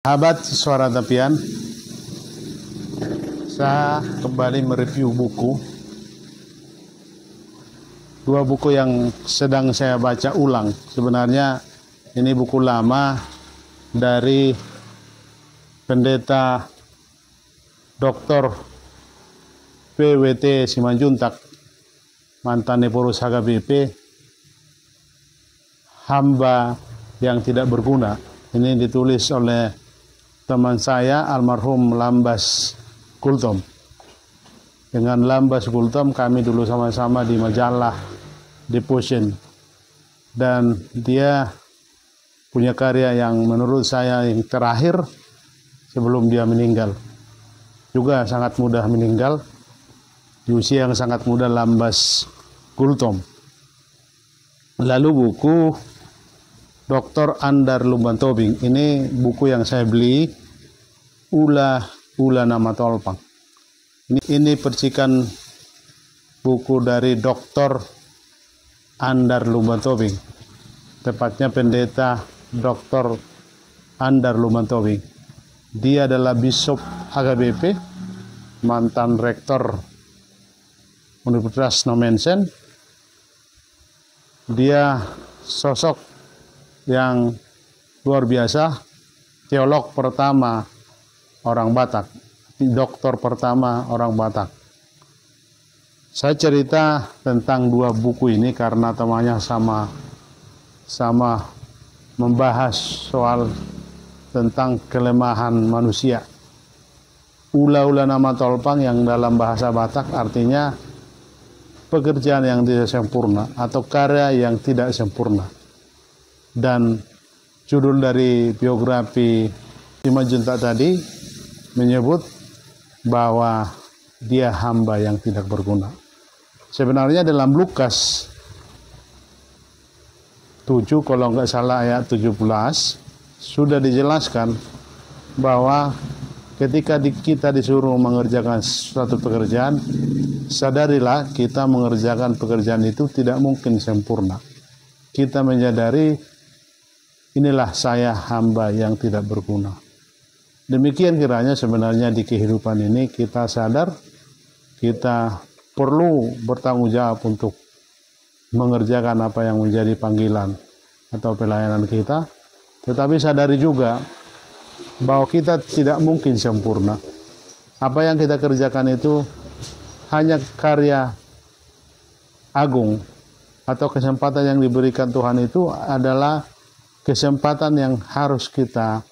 Sahabat Suara Tepian, saya kembali mereview dua buku yang sedang saya baca ulang. Sebenarnya ini buku lama dari Pendeta Dr. PWT Simanjuntak, mantan pengurus HKBP, Hamba yang Tidak Berguna. Ini ditulis oleh teman saya almarhum Lambas Gultom. Dengan Lambas Gultom kami dulu sama-sama di majalah Devotion, dan dia punya karya yang menurut saya yang terakhir sebelum dia meninggal. Juga sangat mudah meninggal di usia yang sangat muda, Lambas Gultom. Lalu buku Dr. Andar Lumbantobing, ini buku yang saya beli, Ula Nama Tolpang. Ini percikan buku dari Dr. Andar Lumbantobing, tepatnya Pendeta Dr. Andar Lumbantobing. Dia adalah Bishop HKBP, mantan rektor Universitas Nomensen. Dia sosok yang luar biasa, teolog pertama orang Batak, doktor pertama orang Batak. Saya cerita tentang dua buku ini karena temanya sama membahas soal tentang kelemahan manusia. Ula Nama Tolpang yang dalam bahasa Batak artinya pekerjaan yang tidak sempurna atau karya yang tidak sempurna. Dan judul dari biografi Simanjuntak tadi menyebut bahwa dia hamba yang tidak berguna. Sebenarnya dalam Lukas 7, kalau nggak salah ayat 17, sudah dijelaskan bahwa ketika kita disuruh mengerjakan suatu pekerjaan, sadarilah kita mengerjakan pekerjaan itu tidak mungkin sempurna. Kita menyadari, inilah saya hamba yang tidak berguna. Demikian kiranya sebenarnya di kehidupan ini kita sadar, kita perlu bertanggung jawab untuk mengerjakan apa yang menjadi panggilan atau pelayanan kita. Tetapi sadari juga bahwa kita tidak mungkin sempurna. Apa yang kita kerjakan itu hanya karya agung, atau kesempatan yang diberikan Tuhan itu adalah kesempatan yang harus kita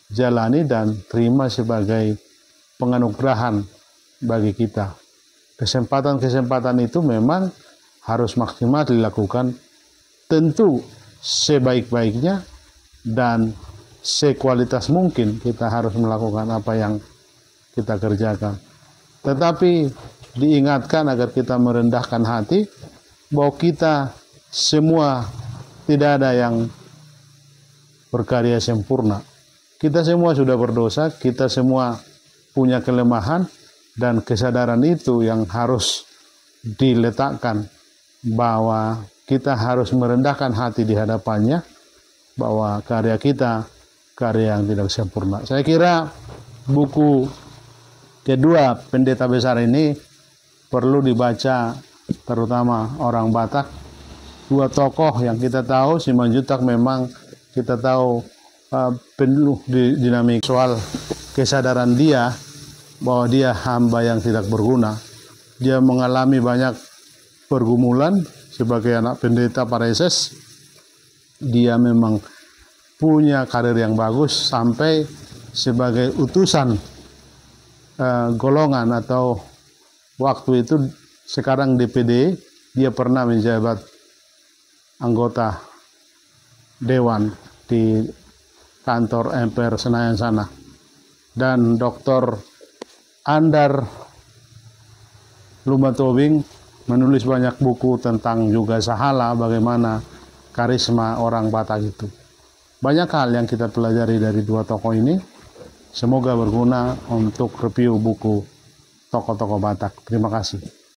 jalani dan terima sebagai penganugerahan bagi kita. Kesempatan-kesempatan itu memang harus maksimal dilakukan, tentu sebaik-baiknya dan sekualitas mungkin kita harus melakukan apa yang kita kerjakan. Tetapi diingatkan agar kita merendahkan hati bahwa kita semua tidak ada yang berkarya sempurna. Kita semua sudah berdosa, kita semua punya kelemahan, dan kesadaran itu yang harus diletakkan bahwa kita harus merendahkan hati di hadapannya, bahwa karya kita karya yang tidak sempurna. Saya kira buku kedua pendeta besar ini perlu dibaca terutama orang Batak. Dua tokoh yang kita tahu, Simanjuntak memang kita tahu penuh dinamik soal kesadaran dia bahwa dia hamba yang tidak berguna. Dia mengalami banyak pergumulan sebagai anak pendeta pareses. Dia memang punya karir yang bagus sampai sebagai utusan golongan atau waktu itu sekarang DPD, dia pernah menjabat anggota dewan di kantor MPR Senayan sana. Dan Dr. Andar Lumbantobing menulis banyak buku tentang juga Sahala, bagaimana karisma orang Batak itu. Banyak hal yang kita pelajari dari dua tokoh ini. Semoga berguna untuk review buku tokoh-tokoh Batak. Terima kasih.